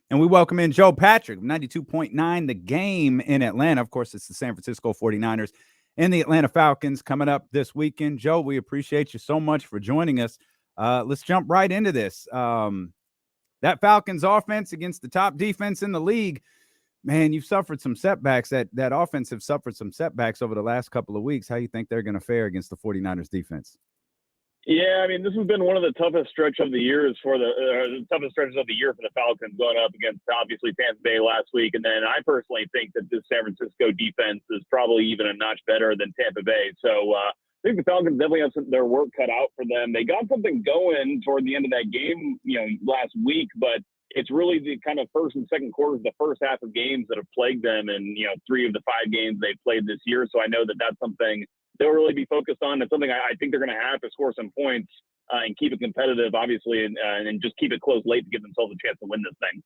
And we welcome in Joe Patrick, 92.9 The Game in Atlanta. Of course, it's the San Francisco 49ers and the Atlanta Falcons coming up this weekend. Joe, we appreciate you so much for joining us. Let's jump right into this. That Falcons offense against the top defense in the league, man, you've suffered some setbacks. That offense have suffered some setbacks over the last couple of weeks. How do you think they're going to fare against the 49ers defense? Yeah, I mean, this has been one of the toughest stretch of the years for the toughest stretches of the year for the Falcons, going up against obviously Tampa Bay last week, and then I personally think that this San Francisco defense is probably even a notch better than Tampa Bay. So I think the Falcons definitely have their work cut out for them. They got something going toward the end of that game, last week, but it's really the kind of first and second quarters, the first half of games that have plagued them, and 3 of the 5 games they've played this year. So I know that that's something they'll really be focused on. It's something I think they're going to have to score some points and keep it competitive, obviously, and just keep it close late to give themselves a chance to win this thing.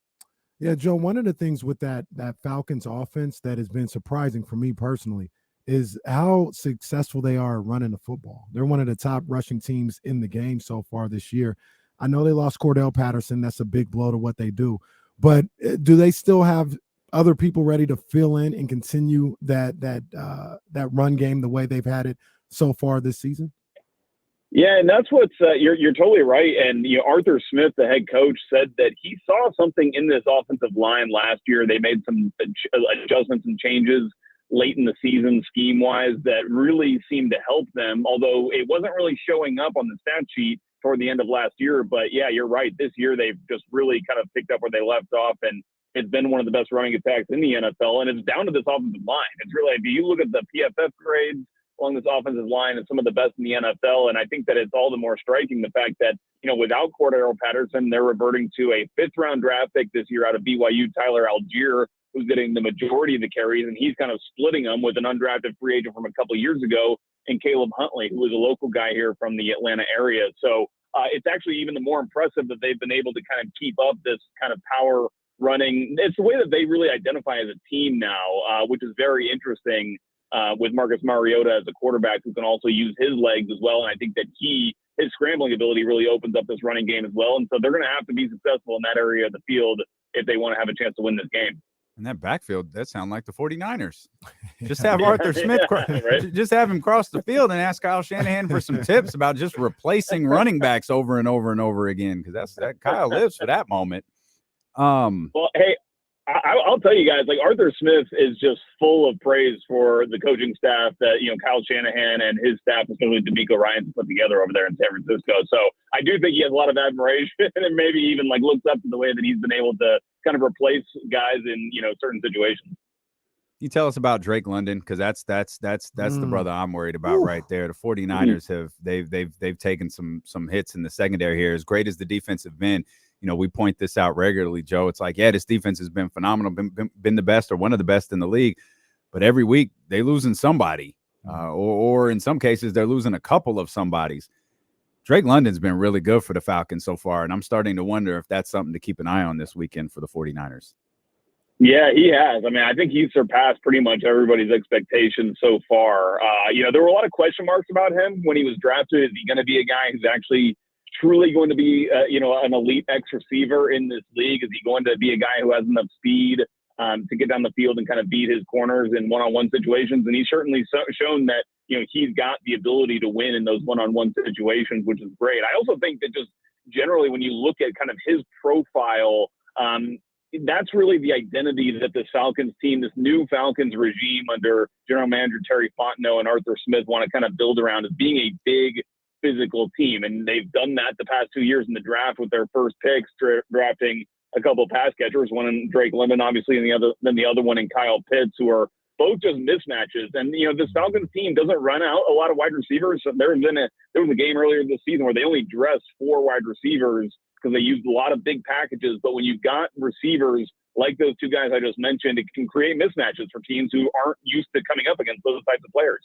Yeah, Joe, one of the things with that Falcons offense that has been surprising for me personally is how successful they are running the football. They're one of the top rushing teams in the game so far this year. I know they lost Cordell Patterson. That's a big blow to what they do. But do they still have other people ready to fill in and continue that run game the way they've had it so far this season? Yeah, and that's what's you're totally right. And Arthur Smith, the head coach, said that he saw something in this offensive line last year. They made some adjustments and changes late in the season scheme-wise that really seemed to help them, although it wasn't really showing up on the stat sheet toward the end of last year. But yeah, you're right. This year they've just really kind of picked up where they left off, and it's been one of the best running attacks in the NFL, and it's down to this offensive line. It's really, if you look at the PFF grades along this offensive line, it's some of the best in the NFL, and I think that it's all the more striking the fact that, without Cordell Patterson, they're reverting to a 5th-round draft pick this year out of BYU, Tyler Algier, who's getting the majority of the carries, and he's kind of splitting them with an undrafted free agent from a couple of years ago, and Caleb Huntley, who is a local guy here from the Atlanta area. So it's actually even the more impressive that they've been able to kind of keep up this kind of power running. It's the way that they really identify as a team now, which is very interesting with Marcus Mariota as a quarterback who can also use his legs as well. And I think that his scrambling ability really opens up this running game as well. And so they're going to have to be successful in that area of the field if they want to have a chance to win this game. And that backfield, that sounds like the 49ers. Just have Arthur Smith, right? Just have him cross the field and ask Kyle Shanahan for some tips about just replacing running backs over and over and over again, because that Kyle lives for that moment. Well, hey, I'll tell you guys, like, Arthur Smith is just full of praise for the coaching staff that, Kyle Shanahan and his staff, especially D'Amico Ryans, put together over there in San Francisco. So I do think he has a lot of admiration and maybe even looks up to the way that he's been able to kind of replace guys in, certain situations. You tell us about Drake London, because that's the brother I'm worried about right there. The 49ers they've taken some hits in the secondary here. As great as the defense have been, we point this out regularly, Joe. It's like, yeah, this defense has been phenomenal, been the best or one of the best in the league. But every week they losing somebody, or in some cases they're losing a couple of somebodies. Drake London's been really good for the Falcons so far, and I'm starting to wonder if that's something to keep an eye on this weekend for the 49ers. Yeah, he has. I mean, I think he's surpassed pretty much everybody's expectations so far. There were a lot of question marks about him when he was drafted. Is he going to be a guy who's actually truly going to be, an elite X receiver in this league? Is he going to be a guy who has enough speed to get down the field and kind of beat his corners in one-on-one situations? And he's certainly shown that, he's got the ability to win in those one-on-one situations, which is great. I also think that just generally when you look at kind of his profile, that's really the identity that the Falcons team, this new Falcons regime under general manager Terry Fontenot and Arthur Smith, want to kind of build around, as being a big physical team. And they've done that the past 2 years in the draft with their first picks, drafting a couple of pass catchers, one in Drake London, obviously, and the other one in Kyle Pitts, who are both just mismatches. And, this Falcons team doesn't run out a lot of wide receivers. So there was a game earlier this season where they only dressed 4 wide receivers because they used a lot of big packages. But when you've got receivers like those 2 guys I just mentioned, it can create mismatches for teams who aren't used to coming up against those types of players.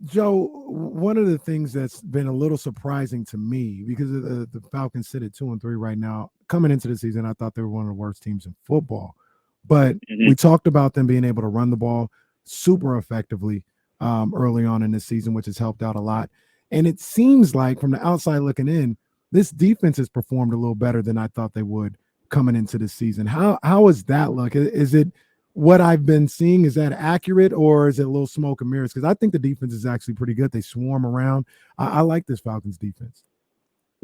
Joe, one of the things that's been a little surprising to me, because the Falcons sit at 2-3 right now. Coming into the season, I thought they were one of the worst teams in football. But we talked about them being able to run the ball super effectively early on in this season, which has helped out a lot. And it seems like, from the outside looking in, this defense has performed a little better than I thought they would coming into the season. How is that look? Is it what I've been seeing? Is that accurate, or is it a little smoke and mirrors? Because I think the defense is actually pretty good. They swarm around. I like this Falcons defense.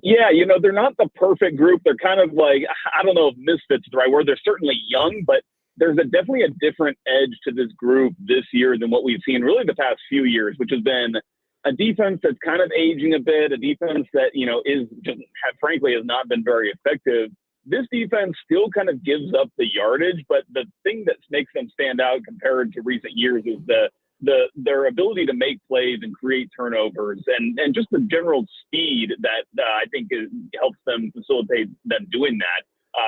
Yeah, they're not the perfect group. They're kind of like, I don't know if misfits is the right word. They're certainly young, but there's definitely a different edge to this group this year than what we've seen really the past few years, which has been a defense that's kind of aging a bit, a defense that, frankly has not been very effective. This defense still kind of gives up the yardage, but the thing that makes them stand out compared to recent years is their ability to make plays and create turnovers and just the general speed that I think helps them facilitate them doing that.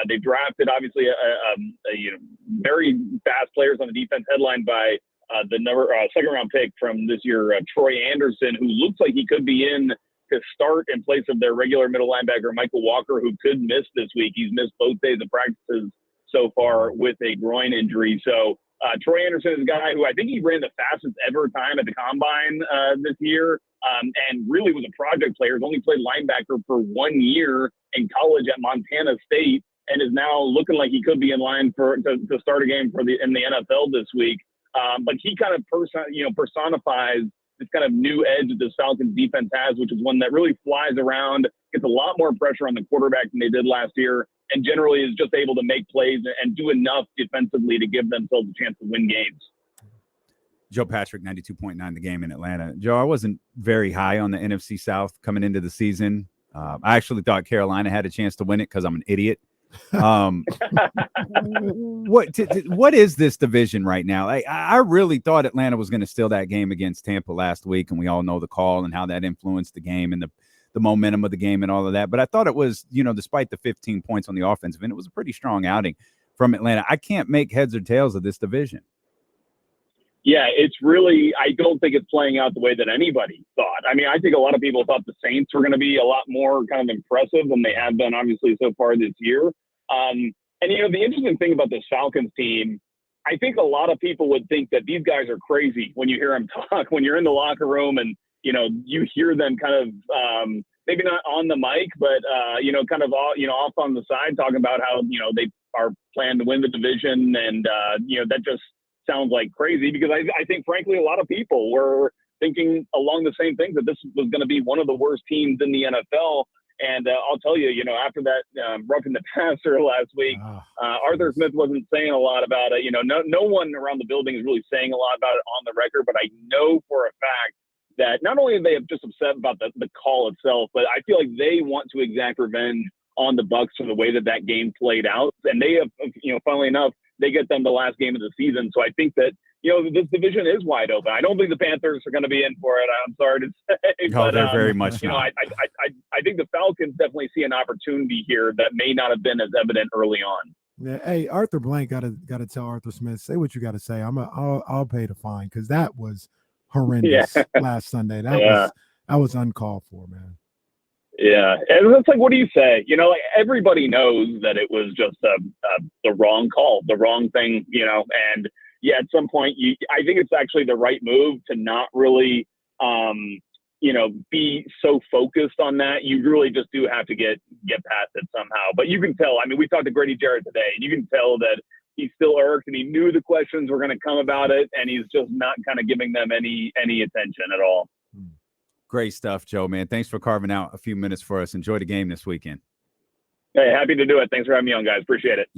They drafted obviously very fast players on the defense, headlined by the second round pick from this year, Troy Anderson, who looks like he could be in to start in place of their regular middle linebacker, Michael Walker, who could miss this week. He's missed both days of practices so far with a groin injury. So Troy Anderson is a guy who I think he ran the fastest ever time at the combine this year, and really was a project player. He's only played linebacker for 1 year in college at Montana State, and is now looking like he could be in line to start a game in the NFL this week. But he kind of personifies this kind of new edge that this Falcons defense has, which is one that really flies around, gets a lot more pressure on the quarterback than they did last year, and generally is just able to make plays and do enough defensively to give themselves a chance to win games. Joe Patrick, 92.9 the game in Atlanta. Joe, I wasn't very high on the NFC South coming into the season. I actually thought Carolina had a chance to win it because I'm an idiot. What is this division right now? I really thought Atlanta was going to steal that game against Tampa last week, and we all know the call and how that influenced the game and the momentum of the game and all of that. But I thought it was, despite the 15 points on the offensive end, it was a pretty strong outing from Atlanta. I can't make heads or tails of this division. Yeah, it's really, I don't think it's playing out the way that anybody thought. I mean, I think a lot of people thought the Saints were going to be a lot more kind of impressive than they have been, obviously, so far this year. And, the interesting thing about this Falcons team, I think a lot of people would think that these guys are crazy when you hear them talk, when you're in the locker room and, you hear them kind of, maybe not on the mic, but, kind of, off on the side talking about how, they are planning to win the division. And, that just sounds like crazy because I think, frankly, a lot of people were thinking along the same thing, that this was going to be one of the worst teams in the NFL. And I'll tell you, after that roughing the passer last week, Arthur Smith wasn't saying a lot about it. No one around the building is really saying a lot about it on the record, but I know for a fact that not only are they just upset about the call itself, but I feel like they want to exact revenge on the Bucs for the way that game played out. And they have, funnily enough, they get them the last game of the season. So I think that, this division is wide open. I don't think the Panthers are going to be in for it. I'm sorry to say. No, they're very much not. I think the Falcons definitely see an opportunity here that may not have been as evident early on. Yeah, hey, Arthur Blank got to tell Arthur Smith, say what you got to say. I'll pay the fine because that was horrendous last Sunday. That was uncalled for, man. Yeah, and it's like, what do you say? Everybody knows that it was just the wrong call, the wrong thing, and at some point, I think it's actually the right move to not really, be so focused on that. You really just do have to get past it somehow. But you can tell, I mean, we talked to Grady Jarrett today, and you can tell that he's still irked, and he knew the questions were going to come about it, and he's just not kind of giving them any attention at all. Great stuff, Joe, man. Thanks for carving out a few minutes for us. Enjoy the game this weekend. Hey, happy to do it. Thanks for having me on, guys. Appreciate it.